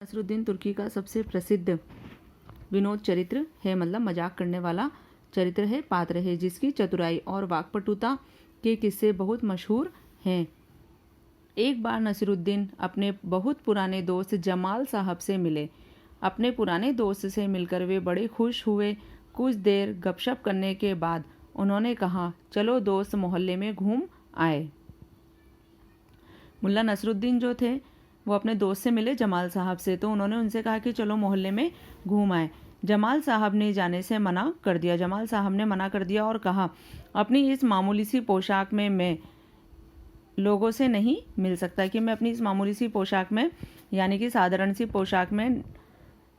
नसरुद्दीन तुर्की का सबसे प्रसिद्ध विनोद चरित्र है, मतलब मजाक करने वाला चरित्र है, पात्र है, जिसकी चतुराई और वाक्पटुता के किस्से बहुत मशहूर हैं। एक बार नसरुद्दीन अपने बहुत पुराने दोस्त जमाल साहब से मिले। अपने पुराने दोस्त से मिलकर वे बड़े खुश हुए। कुछ देर गपशप करने के बाद उन्होंने कहा, चलो दोस्त मोहल्ले में घूम आए। मुल्ला नसरुद्दीन जो थे वो अपने दोस्त से मिले जमाल साहब से, तो उन्होंने उनसे कहा कि चलो मोहल्ले में घूम आए। जमाल साहब ने जाने से मना कर दिया। जमाल साहब ने मना कर दिया और कहा, अपनी इस मामूली सी पोशाक में मैं लोगों से नहीं मिल सकता, कि मैं अपनी इस मामूली सी पोशाक में यानी कि साधारण सी पोशाक में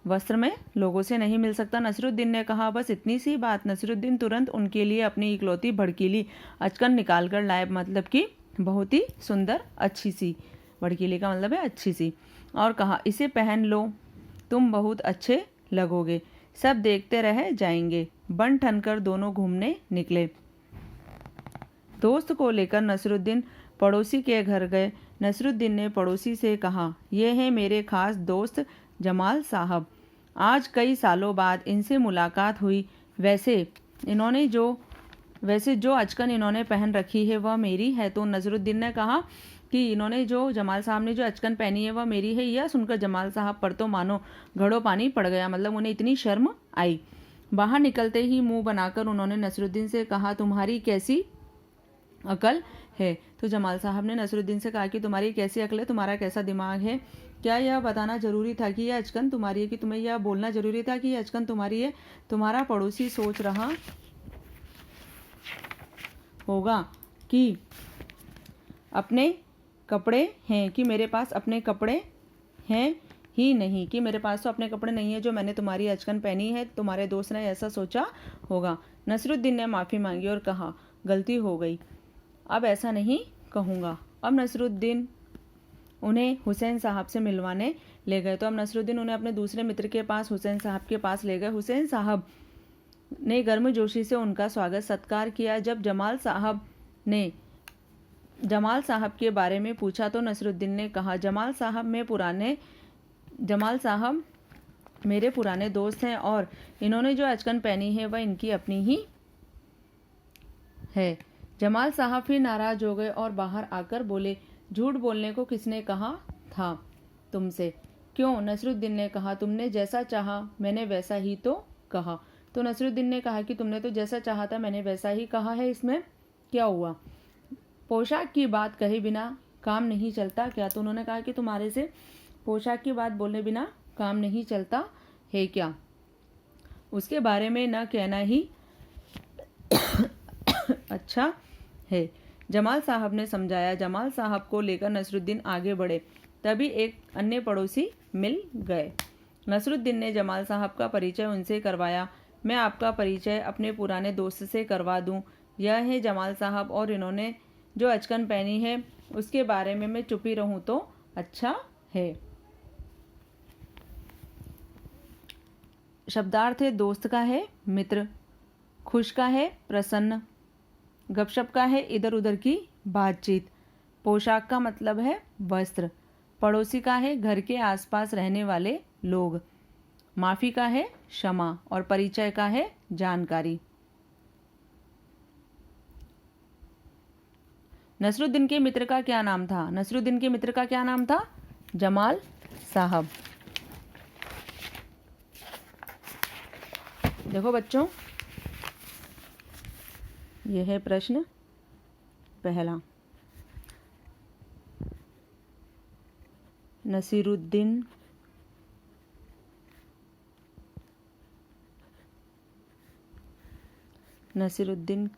वस्त्र में लोगों से नहीं मिल सकता। नसरुद्दीन ने कहा, बस इतनी सी बात। नसरुद्दीन तुरंत उनके लिए अपनी इकलौती भड़कीली अचकन निकाल कर लाए, मतलब कि बहुत ही सुंदर अच्छी सी, भड़कीली का मतलब है अच्छी सी, और कहा, इसे पहन लो, तुम बहुत अच्छे लगोगे, सब देखते रह जाएंगे। बन ठन कर दोनों घूमने निकले। दोस्त को लेकर नसरुद्दीन पड़ोसी के घर गए। नसरुद्दीन ने पड़ोसी से कहा, ये हैं मेरे खास दोस्त जमाल साहब, आज कई सालों बाद इनसे मुलाकात हुई। वैसे जो अचकन इन्होंने पहन रखी है वह मेरी है। तो नसरुद्दीन ने कहा कि इन्होंने जो जमाल साहब ने जो अचकन पहनी है वह मेरी है। यह सुनकर जमाल साहब पर तो मानो घड़ों पानी पड़ गया, मतलब उन्हें इतनी शर्म आई। बाहर निकलते ही मुंह बनाकर उन्होंने नसरुद्दीन से कहा, तुम्हारी कैसी अकल है? तो जमाल साहब ने नसरुद्दीन से कहा कि तुम्हारी कैसी अकल है, तुम्हारा कैसा दिमाग है? क्या यह बताना जरूरी था कि यह अचकन तुम्हारी है? कि तुम्हें यह बोलना जरूरी था कि यह अचकन तुम्हारी है? तुम्हारा पड़ोसी सोच रहा होगा कि अपने कपड़े हैं, कि मेरे पास अपने कपड़े हैं ही नहीं, कि मेरे पास तो अपने कपड़े नहीं है जो मैंने तुम्हारी अचकन पहनी है। तुम्हारे दोस्त ने ऐसा सोचा होगा। नसरुद्दीन ने माफ़ी मांगी और कहा, गलती हो गई, अब ऐसा नहीं कहूँगा। अब नसरुद्दीन उन्हें हुसैन साहब से मिलवाने ले गए। तो अब नसरुद्दीन उन्हें अपने दूसरे मित्र के पास, हुसैन साहब के पास ले गए। हुसैन साहब ने गर्मजोशी से उनका स्वागत सत्कार किया। जब जमाल साहब ने जमाल साहब के बारे में पूछा तो नसरुद्दीन ने कहा, जमाल साहब मेरे पुराने दोस्त हैं और इन्होंने जो अचकन पहनी है वह इनकी अपनी ही है। जमाल साहब फिर नाराज हो गए और बाहर आकर बोले, झूठ बोलने को किसने कहा था तुमसे? क्यों? नसरुद्दीन ने कहा, तुमने जैसा चाहा मैंने वैसा ही तो कहा। तो नसरुद्दीन ने कहा कि तुमने तो जैसा चाहा था मैंने वैसा ही कहा है, इसमें क्या हुआ? पोशाक की बात कहे बिना काम नहीं चलता क्या? तो उन्होंने कहा कि तुम्हारे से पोशाक की बात बोलने बिना काम नहीं चलता है क्या? उसके बारे में न कहना ही अच्छा है, जमाल साहब ने समझाया। जमाल साहब को लेकर नसरुद्दीन आगे बढ़े, तभी एक अन्य पड़ोसी मिल गए। नसरुद्दीन ने जमाल साहब का परिचय उनसे करवाया। मैं आपका परिचय अपने पुराने दोस्त से करवा दूं। यह है जमाल साहब, और इन्होंने जो अचकन पहनी है उसके बारे में मैं चुप ही रहूं तो अच्छा है। शब्दार्थ है, दोस्त का है मित्र, खुश का है प्रसन्न, गपशप का है इधर उधर की बातचीत, पोशाक का मतलब है वस्त्र, पड़ोसी का है घर के आसपास रहने वाले लोग, माफ़ी का है क्षमा, और परिचय का है जानकारी। नसरुद्दीन के मित्र का क्या नाम था? नसरुद्दीन के मित्र का क्या नाम था? जमाल साहब। देखो बच्चों, यह है प्रश्न पहला। नसीरुद्दीन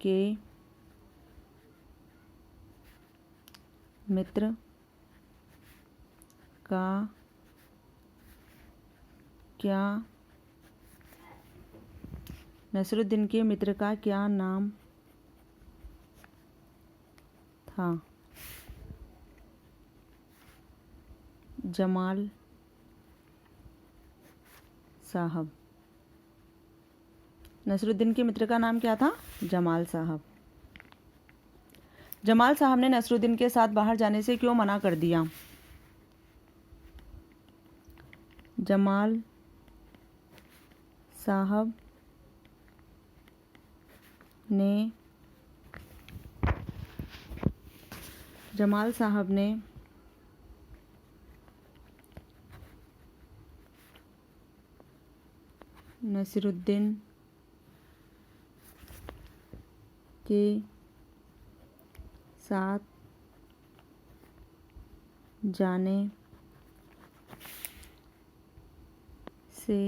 के मित्र का क्या नसरुद्दीन के मित्र का क्या नाम था? जमाल साहब। नसरुद्दीन के मित्र का नाम क्या था? जमाल साहब। जमाल साहब ने नसरुद्दीन के साथ बाहर जाने से क्यों मना कर दिया? जमाल साहब ने नसीरुद्दीन के साथ जाने से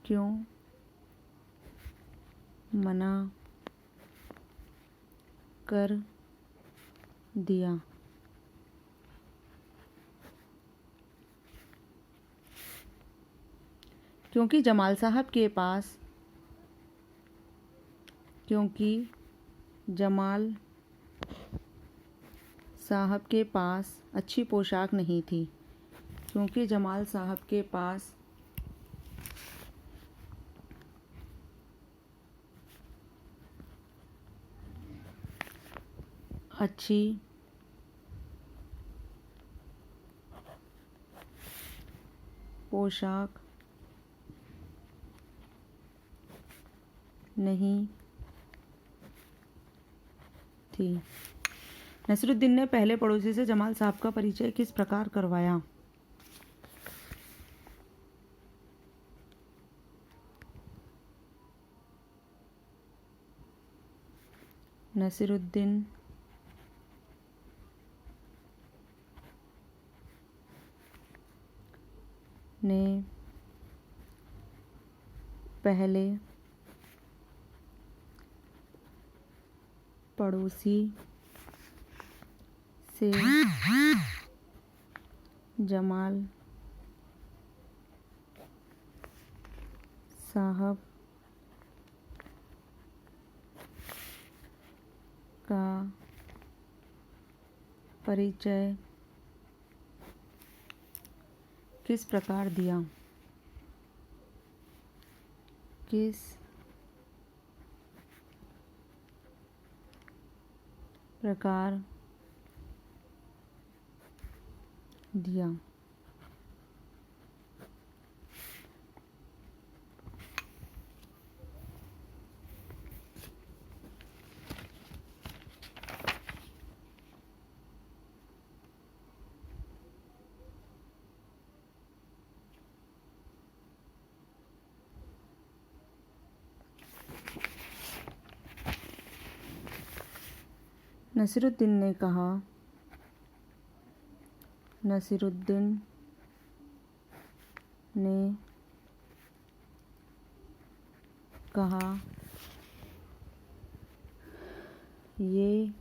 क्यों मना कर दिया? क्योंकि जमाल साहब के पास अच्छी पोशाक नहीं थी। क्योंकि जमाल साहब के पास अच्छी पोशाक नहीं थी। नसीरुद्दीन ने पहले पड़ोसी से जमाल साहब का परिचय किस प्रकार करवाया? नसीरुद्दीन ने पहले पड़ोसी से जमाल साहब का परिचय किस प्रकार दिया? किस प्रकार दिया? नसीरुद्दीन ने कहा ये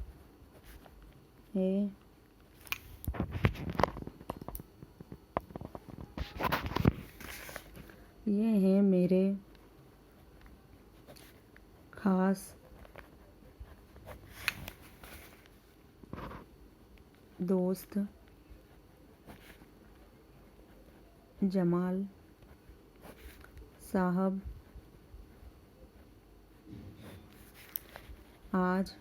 है मेरे खास दोस्त जमाल साहब। आज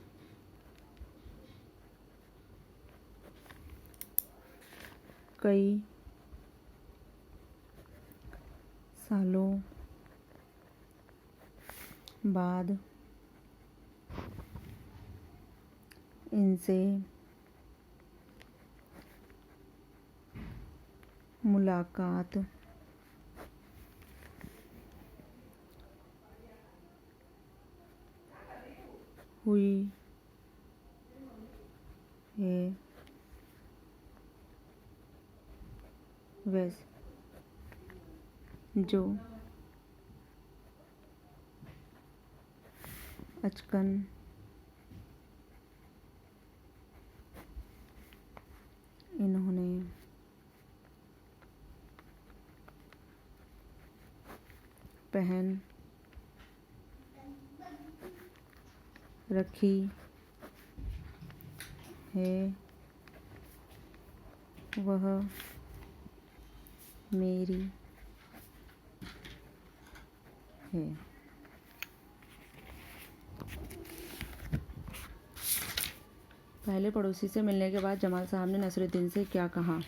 कई सालों बाद इनसे मुलाकात हुई है। वैसे जो अचकन इन्होंने पहन रखी है वह मेरी है। पहले पड़ोसी से मिलने के बाद जमाल साहब ने नसीरुद्दीन से क्या कहा?